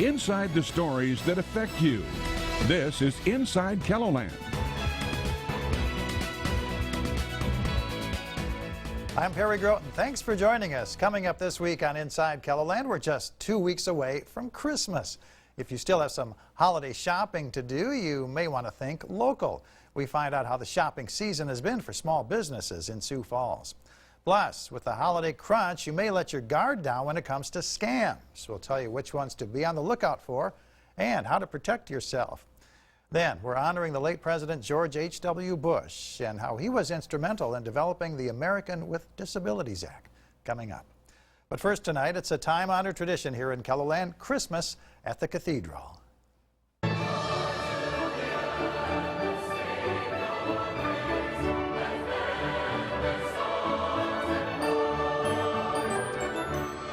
inside the stories that affect you. This is Inside KELOLAND. I'm Perry Groten. Thanks for joining us. Coming up this week on Inside KELOLAND, we're just 2 weeks away from Christmas. If you still have some holiday shopping to do, you may want to think local. We find out how the shopping season has been for small businesses in Sioux Falls. Plus, with the holiday crunch, you may let your guard down when it comes to scams. We'll tell you which ones to be on the lookout for and how to protect yourself. Then, we're honoring the late President George H.W. Bush and how he was instrumental in developing the American with Disabilities Act. Coming up. But first tonight, it's a time-honored tradition here in KELOLAND, Christmas at the Cathedral.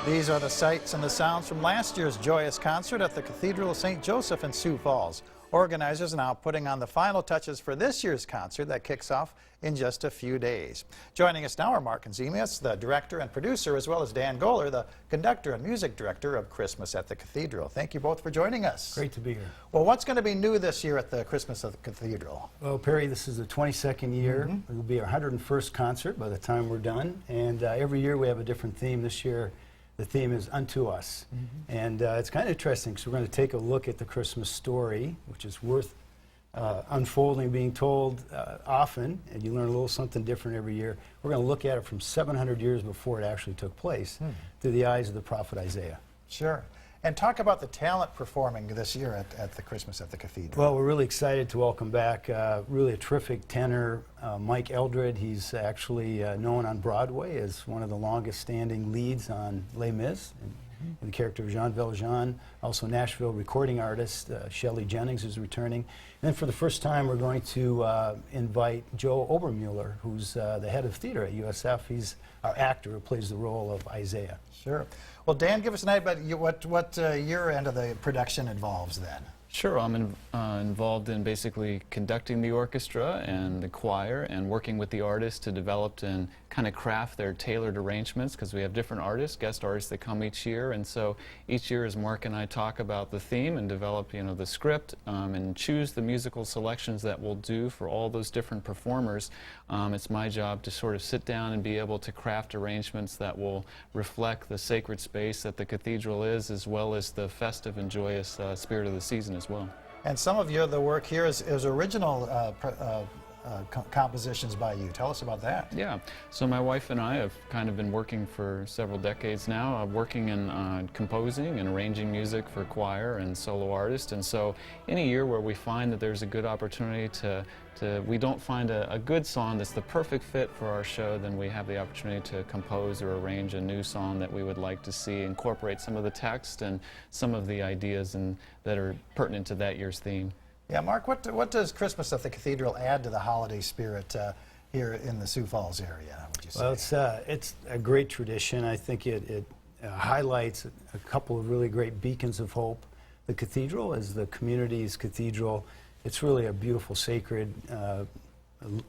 These are the sights and the sounds from last year's joyous concert at the Cathedral of St. Joseph in Sioux Falls. Organizers are now putting on the final touches for this year's concert that kicks off in just a few days. Joining us now are Mark Konzemius, the director and producer, as well as Dan Goller, the conductor and music director of Christmas at the Cathedral. Thank you both for joining us. Great to be here. Well, what's going to be new this year at the Christmas at the Cathedral? Well, Perry, this is the 22nd year. It will be our 101st concert by the time we're done. And every year we have a different theme. This year the theme is Unto Us. And it's kind of interesting because we're going to take a look at the Christmas story, which is worth unfolding, being told often, and you learn a little something different every year. We're going to look at it from 700 years before it actually took place through the eyes of the prophet Isaiah. Sure. And talk about the talent performing this year at the Christmas at the Cathedral. Well, we're really excited to welcome back really a terrific tenor, Mike Eldred. He's actually known on Broadway as one of the longest standing leads on Les Mis in the character of Jean Valjean. Also Nashville recording artist Shelley Jennings is returning. And then for the first time we're going to invite Joe Obermuller, who's the head of theater at USF. He's our actor who plays the role of Isaiah. Sure. Well, Dan, give us an idea about what your end of the production involves then. Sure, I'm involved in basically conducting the orchestra and the choir and working with the artists to develop and kind of craft their tailored arrangements, because we have different artists, guest artists that come each year, and so each year as Mark and I talk about the theme and develop the script and choose the musical selections that we'll do for all those different performers, it's my job to sort of sit down and be able to craft arrangements that will reflect the sacred space that the cathedral is, as well as the festive and joyous spirit of the season as well. And some of the work here is original compositions by you. Tell us about that. Yeah, so my wife and I have kind of been working for several decades now, working in composing and arranging music for choir and solo artists, and so any year where we find that there's a good opportunity we don't find a good song that's the perfect fit for our show, then we have the opportunity to compose or arrange a new song that we would like to see incorporate some of the text and some of the ideas that are pertinent to that year's theme. Yeah, Mark, what does Christmas at the Cathedral add to the holiday spirit here in the Sioux Falls area, would you say? Well, it's a great tradition. I think it highlights a couple of really great beacons of hope. The cathedral is the community's cathedral. It's really a beautiful, sacred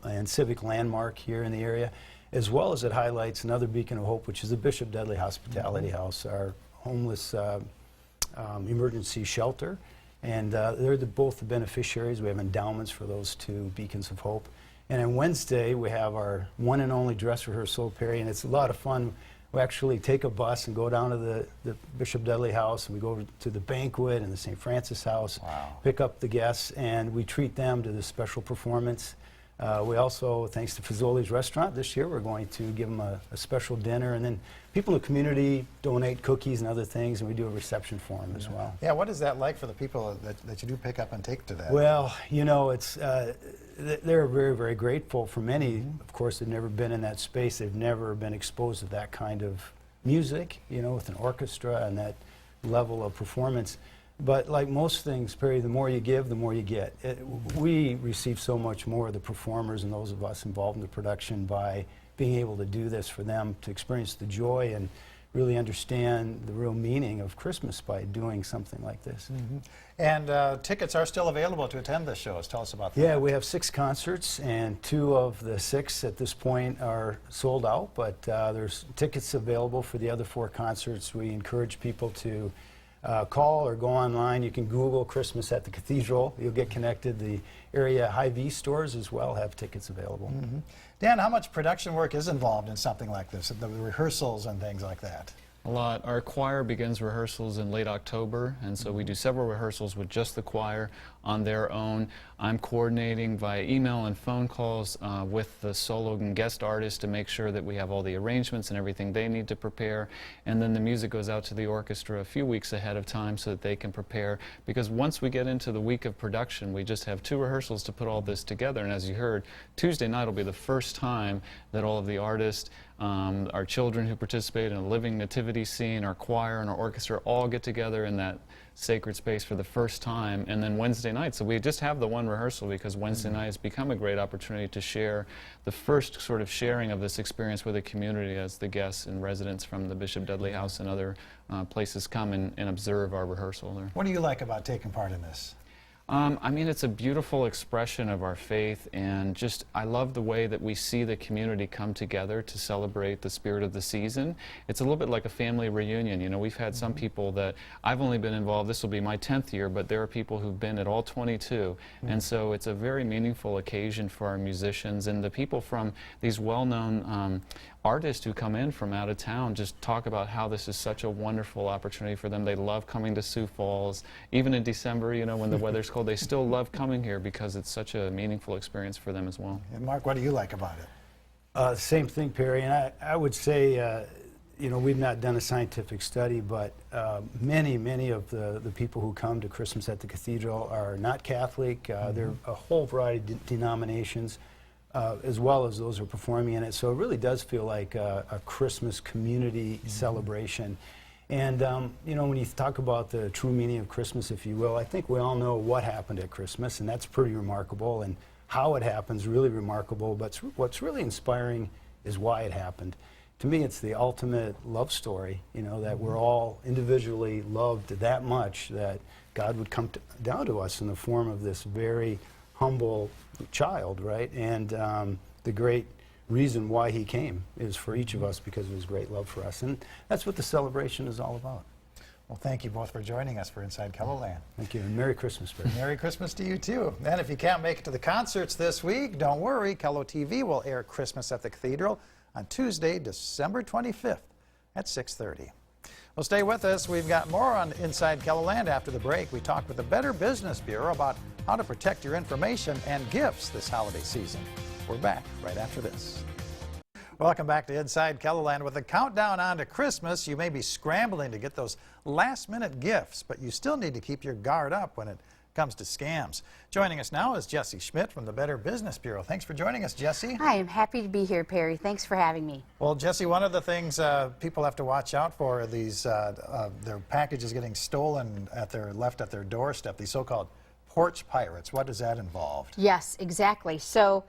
and civic landmark here in the area, as well as it highlights another beacon of hope, which is the Bishop Dudley Hospitality House, our homeless emergency shelter. And they're both the beneficiaries. We have endowments for those two beacons of hope. And on Wednesday, we have our one and only dress rehearsal, Perry, and it's a lot of fun. We actually take a bus and go down to the Bishop Dudley House, and we go to the banquet and the St. Francis House, pick up the guests, and we treat them to this special performance. We also, thanks to Fazoli's Restaurant this year, we're going to give them a special dinner, and then people in the community donate cookies and other things, and we do a reception for them as well. Yeah, what is that like for the people that you do pick up and take to that? Well, it's they're very, very grateful. For many, of course, they've never been in that space. They've never been exposed to that kind of music, with an orchestra and that level of performance. But like most things, Perry, the more you give, the more you get. We receive so much more, the performers and those of us involved in the production, by being able to do this for them, to experience the joy and really understand the real meaning of Christmas by doing something like this. And tickets are still available to attend the shows. Tell us about that. Yeah, we have 6 concerts, and 2 of the 6 at this point are sold out, but there's tickets available for the other 4 concerts. We encourage people to call or go online. You can Google Christmas at the Cathedral. You'll get connected. The area Hy-Vee stores as well have tickets available. Dan, how much production work is involved in something like this, the rehearsals and things like that? A lot. Our choir begins rehearsals in late October, and so we do several rehearsals with just the choir on their own. I'm coordinating via email and phone calls with the solo and guest artists to make sure that we have all the arrangements and everything they need to prepare, and then the music goes out to the orchestra a few weeks ahead of time so that they can prepare, because once we get into the week of production, we just have 2 rehearsals to put all this together, and as you heard, Tuesday night will be the first time that all of the artists, our children who participate in a living nativity scene, our choir and our orchestra all get together in that sacred space for the first time, and then Wednesday night. So we just have the one rehearsal because Wednesday night has become a great opportunity to share the first sort of sharing of this experience with the community as the guests and residents from the Bishop Dudley House and other places come and observe our rehearsal there. What do you like about taking part in this? I mean, it's a beautiful expression of our faith, and just I love the way that we see the community come together to celebrate the spirit of the season. It's a little bit like a family reunion. You know, we've had some people that I've only been involved, this will be my 10th year, but there are people who've been at all 22. And so it's a very meaningful occasion for our musicians, and the people from these well-known artists who come in from out of town just talk about how this is such a wonderful opportunity for them. They love coming to Sioux Falls. Even in December, you know, when the weather's cold, they still love coming here because it's such a meaningful experience for them as well. And Mark, what do you like about it? Same thing, Perry, and I would say, you know, we've not done a scientific study, but many of the people who come to Christmas at the Cathedral are not Catholic. There are a whole variety of denominations, as well as those who are performing in it. So it really does feel like a Christmas community celebration. And, you know, when you talk about the true meaning of Christmas, if you will, I think we all know what happened at Christmas, and that's pretty remarkable, and how it happens really remarkable, but what's really inspiring is why it happened. To me, it's the ultimate love story, you know, that we're all individually loved that much that God would come down to us in the form of this very humble child, right? And the great reason why he came is for each of us because of his great love for us. And that's what the celebration is all about. Well, thank you both for joining us for Inside KELOLAND. Thank you, and Merry Christmas, Barry. Merry Christmas to you, too. And if you can't make it to the concerts this week, don't worry. KELO TV will air Christmas at the Cathedral on Tuesday, December 25th at 6:30. Well, stay with us. We've got more on Inside KELOLAND after the break. We talk with the Better Business Bureau about how to protect your information and gifts this holiday season. We're back right after this. Welcome back to Inside KELOLAND. With a countdown on to Christmas, you may be scrambling to get those last-minute gifts, but you still need to keep your guard up when it comes to scams. Joining us now is Jesse Schmidt from the Better Business Bureau. Thanks for joining us, Jesse. Hi, I'm happy to be here, Perry. Thanks for having me. Well, Jesse, one of the things people have to watch out for are these their packages getting stolen left at their doorstep, these so-called porch pirates. What does that involve? Yes, exactly. So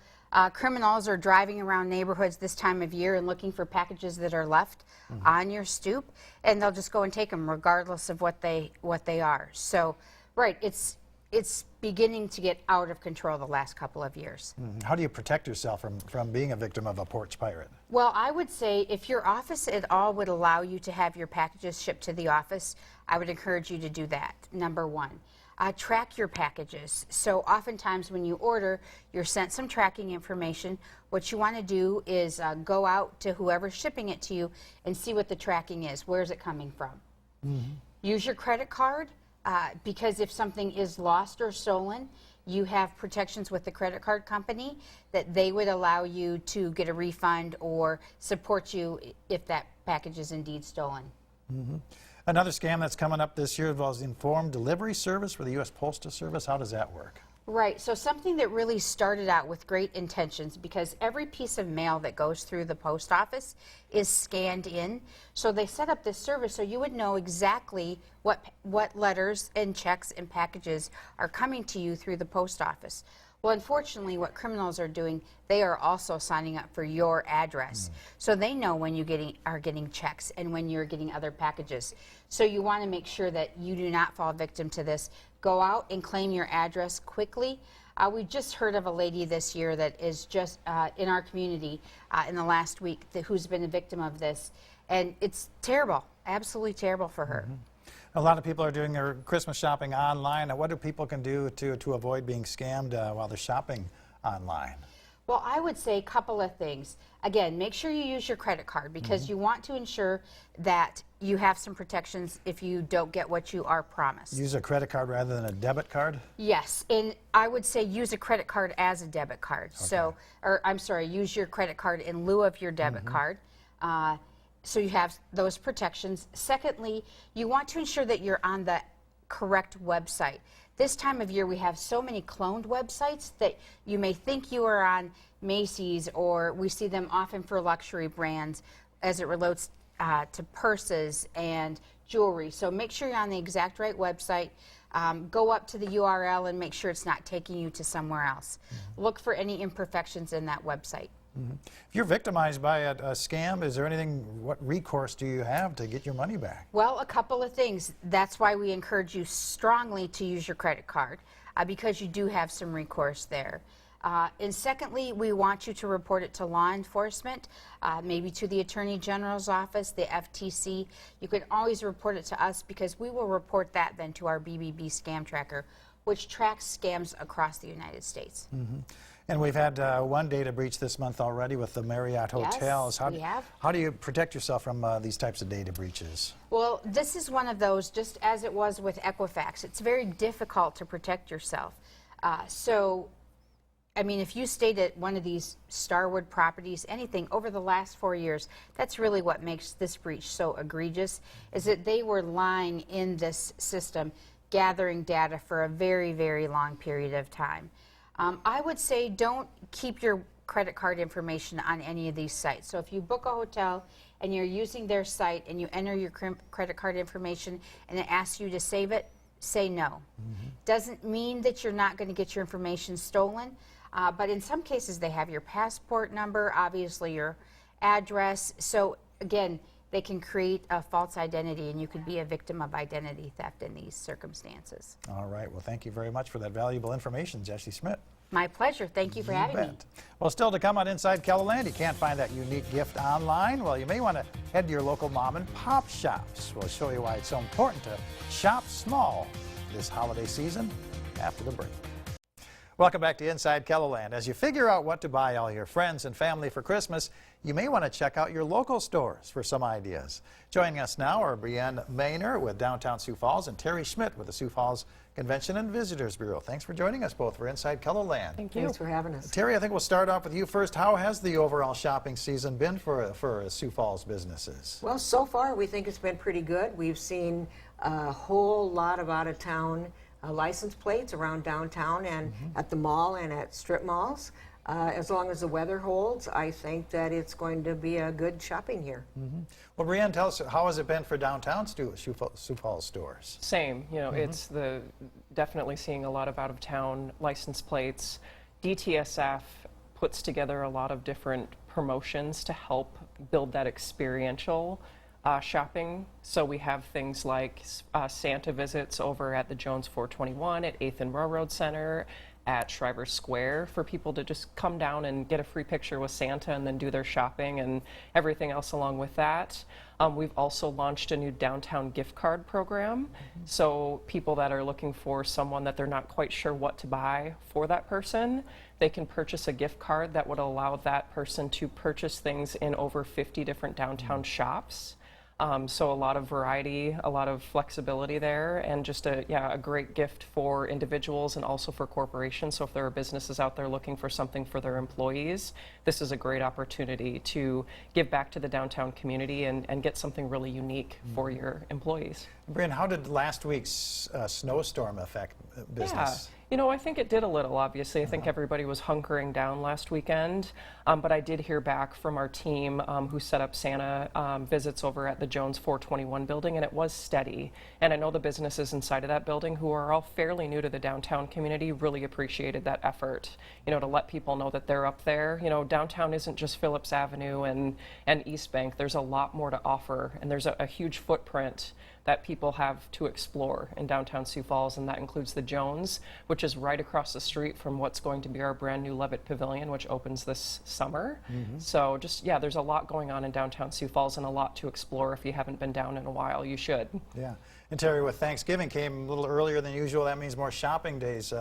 criminals are driving around neighborhoods this time of year and looking for packages that are left on your stoop, and they'll just go and take them regardless of what they are. So, right, it's beginning to get out of control the last couple of years. How do you protect yourself from being a victim of a porch pirate? Well, I would say if your office at all would allow you to have your packages shipped to the office, I would encourage you to do that, number one. Track your packages. So oftentimes when you order, you're sent some tracking information. What you want to do is go out to whoever's shipping it to you and see what the tracking is. Where's it coming from? Use your credit card because if something is lost or stolen, you have protections with the credit card company that they would allow you to get a refund or support you if that package is indeed stolen. Another scam that's coming up this year involves informed delivery service for the U.S. Postal Service. How does that work? Right, so something that really started out with great intentions, because every piece of mail that goes through the post office is scanned in. So they set up this service so you would know exactly what letters and checks and packages are coming to you through the post office. Well, unfortunately, what criminals are doing, they are also signing up for your address. So they know when you are getting checks and when you're getting other packages. So you want to make sure that you do not fall victim to this. Go out and claim your address quickly. We just heard of a lady this year that is just in our community in the last week who's been a victim of this. And it's terrible, absolutely terrible for her. A lot of people are doing their Christmas shopping online. What do people can do to avoid being scammed while they're shopping online? Well, I would say a couple of things. Again, make sure you use your credit card because you want to ensure that you have some protections if you don't get what you are promised. Use a credit card rather than a debit card? Yes, and I would say use a credit card as a debit card. Okay. So, or I'm sorry, use your credit card in lieu of your debit card. So you have those protections. Secondly, you want to ensure that you're on the correct website. This time of year we have so many cloned websites that you may think you are on Macy's, or we see them often for luxury brands as it relates to purses and jewelry. So make sure you're on the exact right website. Go up to the URL and make sure it's not taking you to somewhere else. Look for any imperfections in that website. If you're victimized by a scam, is there anything, what recourse do you have to get your money back? Well, a couple of things. That's why we encourage you strongly to use your credit card because you do have some recourse there. And secondly, we want you to report it to law enforcement, maybe to the Attorney General's office, the FTC. You can always report it to us because we will report that then to our BBB scam tracker, which tracks scams across the United States. And we've had one data breach this month already with the Marriott hotels. Yes, we have. How do you protect yourself from these types of data breaches? Well, this is one of those, just as it was with Equifax. It's very difficult to protect yourself. I mean, if you stayed at one of these Starwood properties, anything over the last 4 years, that's really what makes this breach so egregious, is that they were lying in this system, gathering data for a very, very long period of time. I would say don't keep your credit card information on any of these sites. So if you book a hotel and you're using their site and you enter your credit card information and it asks you to save it, say no. Doesn't mean that you're not going to get your information stolen, but in some cases they have your passport number, obviously your address. So again, they can create a false identity and you could be a victim of identity theft in these circumstances. All right. Well, thank you very much for that valuable information, Jessie Schmidt. My pleasure. Thank you for having me. Well, still to come on Inside KELOLAND, you can't find that unique gift online. Well, you may want to head to your local mom and pop shops. We'll show you why it's so important to shop small this holiday season after the break. Welcome back to Inside KELOLAND. As you figure out what to buy all your friends and family for Christmas, you may want to check out your local stores for some ideas. Joining us now are Brienne Maynor with Downtown Sioux Falls and Terry Schmidt with the Sioux Falls Convention and Visitors Bureau. Thanks for joining us both for Inside KELOLAND. Thank you. Thanks for having us. Terry, I think we'll start off with you first. How has the overall shopping season been for Sioux Falls businesses? Well, so far we think it's been pretty good. We've seen a whole lot of out-of-town license plates around downtown and at the mall and at strip malls. As long as the weather holds, I think that it's going to be a good shopping year. Well, Brienne, tell us, how has it been for downtown Sioux Falls stores? Same, you know, it's definitely seeing a lot of out-of-town license plates. DTSF puts together a lot of different promotions to help build that experiential shopping. So we have things like Santa visits over at the Jones 421 at 8th and Railroad Center, at Shriver Square, for people to just come down and get a free picture with Santa and then do their shopping and everything else along with that. We've also launched a new downtown gift card program. So people that are looking for someone that they're not quite sure what to buy for that person, they can purchase a gift card that would allow that person to purchase things in over 50 different downtown shops. So a lot of variety, a lot of flexibility there, and just a great gift for individuals and also for corporations. So if there are businesses out there looking for something for their employees, this is a great opportunity to give back to the downtown community and get something really unique for your employees. Brienne, how did last week's snowstorm affect business? You know, I think it did a little, obviously. I think everybody was hunkering down last weekend, but I did hear back from our team who set up Santa visits over at the Jones 421 building, and it was steady. And I know the businesses inside of that building, who are all fairly new to the downtown community, really appreciated that effort, you know, to let people know that they're up there. You know, downtown isn't just Phillips Avenue and East Bank. There's a lot more to offer, and there's a huge footprint that people have to explore in downtown Sioux Falls, and that includes the Jones, which is right across the street from what's going to be our brand new Levitt Pavilion, which opens this summer. So just, yeah, there's a lot going on in downtown Sioux Falls and a lot to explore. If you haven't been down in a while, you should. Yeah. And Terry, with Thanksgiving came a little earlier than usual. That means more shopping days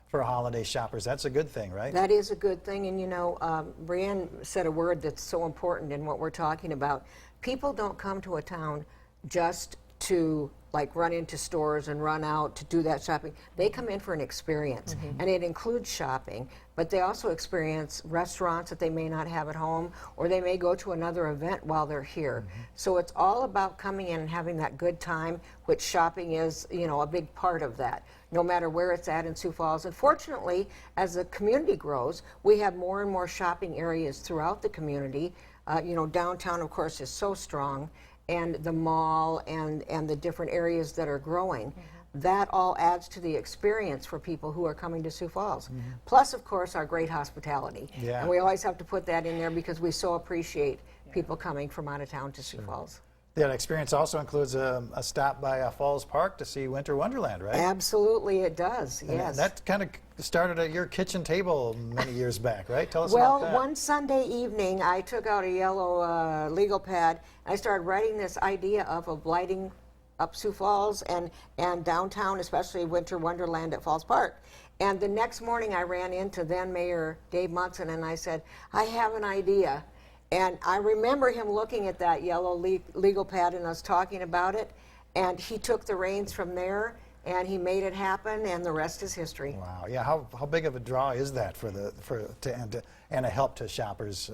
for holiday shoppers. That's a good thing, right? That is a good thing, and you know, Brianne said a word that's so important in what we're talking about. People don't come to a town just to like run into stores and run out to do that shopping. They come in for an experience, and it includes shopping, but they also experience restaurants that they may not have at home, or they may go to another event while they're here. So it's all about coming in and having that good time, which shopping is, you know, a big part of that, no matter where it's at in Sioux Falls. And fortunately, as the community grows, we have more and more shopping areas throughout the community. You know, downtown, of course, is so strong, and the mall and the different areas that are growing. That all adds to the experience for people who are coming to Sioux Falls. Plus, of course, our great hospitality. Yeah. And we always have to put that in there because we so appreciate people coming from out of town to Sioux Falls. That experience also includes a stop by Falls Park to see Winter Wonderland, right? Absolutely, it does, And yes. that kind of started at your kitchen table many years back, right? Tell us about that. Well, one Sunday evening, I took out a yellow legal pad, and I started writing this idea of lighting up Sioux Falls and downtown, especially Winter Wonderland at Falls Park. And the next morning, I ran into then Mayor Dave Munson, and I said, I have an idea. And I remember him looking at that yellow legal pad and us talking about it, and he took the reins from there, and he made it happen, and the rest is history. Wow, yeah. How big of a draw is that and a help to shoppers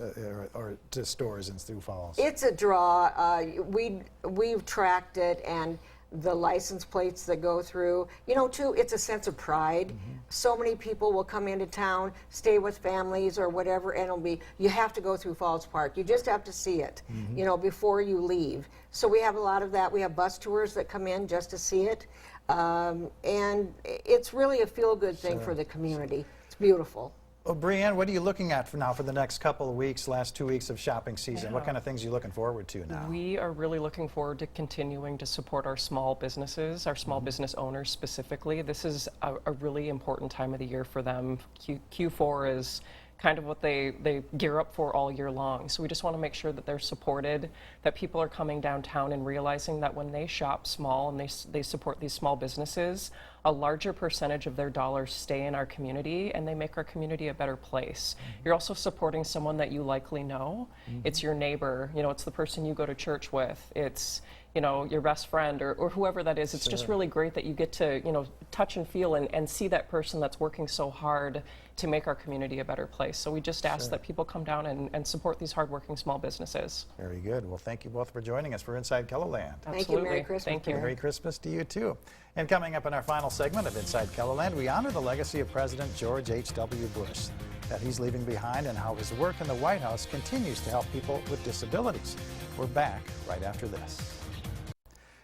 or to stores in Sioux Falls? It's a draw. We've tracked it, and the license plates that go through. You know, too, it's a sense of pride. So many people will come into town, stay with families or whatever, and it'll be, you have to go through Falls Park. You just have to see it, you know, before you leave. So we have a lot of that. We have bus tours that come in just to see it. And it's really a feel-good thing for the community. It's beautiful. Well, Brianne, what are you looking at for now for the next couple of weeks, last 2 weeks of shopping season? What kind of things are you looking forward to now? We are really looking forward to continuing to support our small businesses, our small business owners specifically. This is a really important time of the year for them. Q4 is kind of what they gear up for all year long. So we just want to make sure that they're supported, that people are coming downtown and realizing that when they shop small and they support these small businesses, a larger percentage of their dollars stay in our community and they make our community a better place. You're also supporting someone that you likely know. It's your neighbor, you know, it's the person you go to church with. It's, you know, your best friend or whoever that is. It's just really great that you get to, you know, touch and feel and see that person that's working so hard to make our community a better place. So we just ask that people come down and support these hardworking small businesses. Very good. Well, thank you both for joining us for Inside KELOLAND. Thank you. Merry Christmas. Thank you. Merry Christmas to you, too. And coming up in our final segment of Inside KELOLAND, we honor the legacy of President George H.W. Bush, that he's leaving behind and how his work in the White House continues to help people with disabilities. We're back right after this.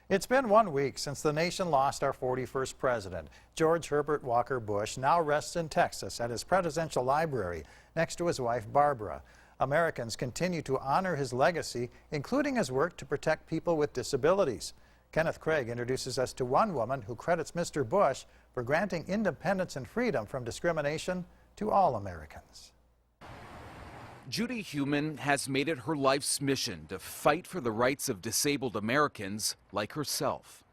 It's been 1 week since the nation lost our 41st president. George Herbert Walker Bush now rests in Texas at his presidential library next to his wife Barbara. Americans continue to honor his legacy, including his work to protect people with disabilities. Kenneth Craig introduces us to one woman who credits Mr. Bush for granting independence and freedom from discrimination to all Americans. Judy Heumann has made it her life's mission to fight for the rights of disabled Americans like herself.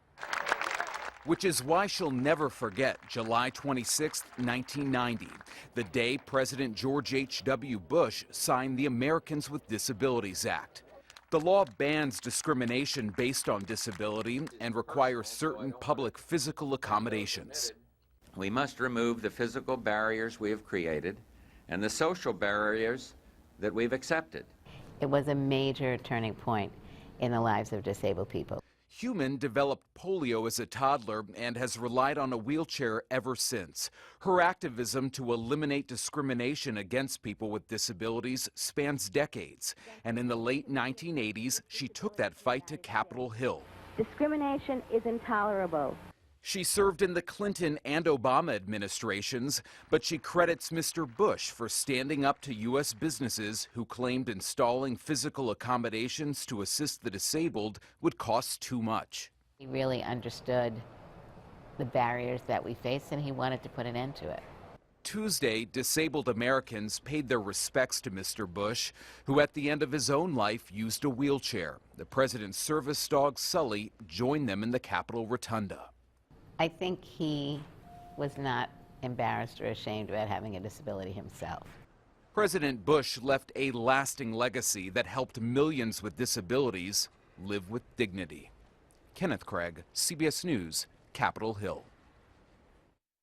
Which is why she'll never forget July 26, 1990, the day President George H.W. Bush signed the Americans with Disabilities Act. The law bans discrimination based on disability and requires certain public physical accommodations. We must remove the physical barriers we have created and the social barriers that we've accepted. It was a major turning point in the lives of disabled people. Heumann developed polio as a toddler and has relied on a wheelchair ever since. Her activism to eliminate discrimination against people with disabilities spans decades, and in the late 1980s, she took that fight to Capitol Hill. Discrimination is intolerable. She served in the Clinton and Obama administrations, but she credits Mr. Bush for standing up to U.S. businesses who claimed installing physical accommodations to assist the disabled would cost too much. He really understood the barriers that we face, and he wanted to put an end to it. Tuesday, disabled Americans paid their respects to Mr. Bush, who at the end of his own life used a wheelchair. The president's service dog, Sully, joined them in the Capitol Rotunda. I think he was not embarrassed or ashamed about having a disability himself. President Bush left a lasting legacy that helped millions with disabilities live with dignity. Kenneth Craig, CBS News, Capitol Hill.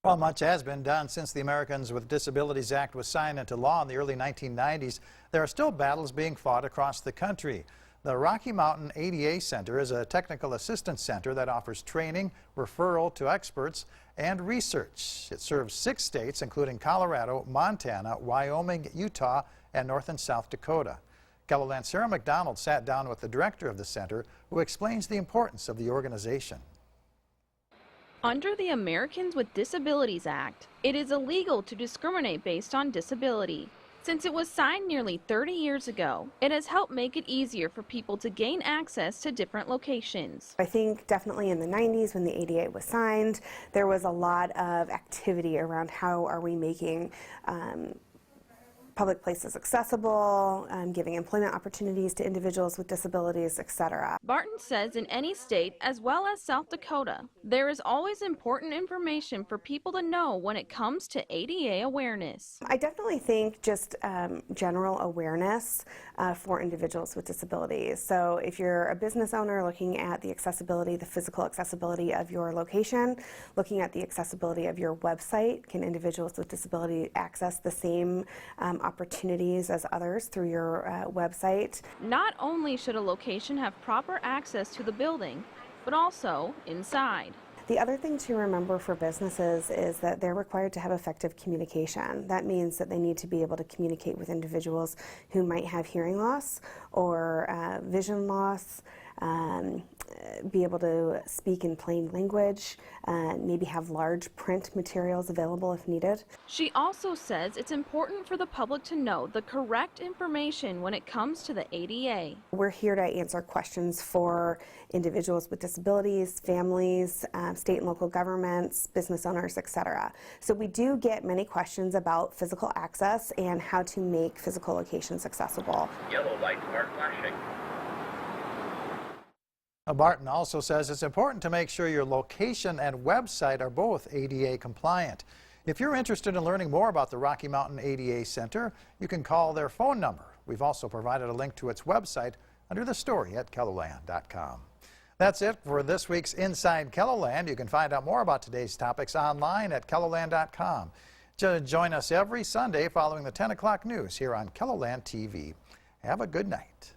Well, much has been done since the Americans with Disabilities Act was signed into law in the early 1990s. There are still battles being fought across the country. The Rocky Mountain ADA Center is a technical assistance center that offers training, referral to experts, and research. It serves 6 states, including Colorado, Montana, Wyoming, Utah, and North and South Dakota. KELOLAND's Sarah McDonald sat down with the director of the center, who explains the importance of the organization. Under the Americans with Disabilities Act, it is illegal to discriminate based on disability. Since it was signed nearly 30 years ago, it has helped make it easier for people to gain access to different locations. I think definitely in the 90s when the ADA was signed, there was a lot of activity around how are we making public places accessible, giving employment opportunities to individuals with disabilities, etc. Barton says in any state, as well as South Dakota, there is always important information for people to know when it comes to ADA awareness. I definitely think just general awareness for individuals with disabilities. So if you're a business owner looking at the accessibility, the physical accessibility of your location, looking at the accessibility of your website, can individuals with disability access the same opportunities as others through your website? Not only should a location have proper access to the building, but also inside. The other thing to remember for businesses is that they're required to have effective communication. That means that they need to be able to communicate with individuals who might have hearing loss or vision loss, be able to speak in plain language, maybe have large print materials available if needed. She also says it's important for the public to know the correct information when it comes to the ADA. We're here to answer questions for individuals with disabilities, families, state and local governments, business owners, etc. So we do get many questions about physical access and how to make physical locations accessible. Yellow lights are flashing. Barton also says it's important to make sure your location and website are both ADA compliant. If you're interested in learning more about the Rocky Mountain ADA Center, you can call their phone number. We've also provided a link to its website under the story at KELOLAND.com. That's it for this week's Inside KELOLAND. You can find out more about today's topics online at KELOLAND.com. Join us every Sunday following the 10 o'clock news here on KELOLAND TV. Have a good night.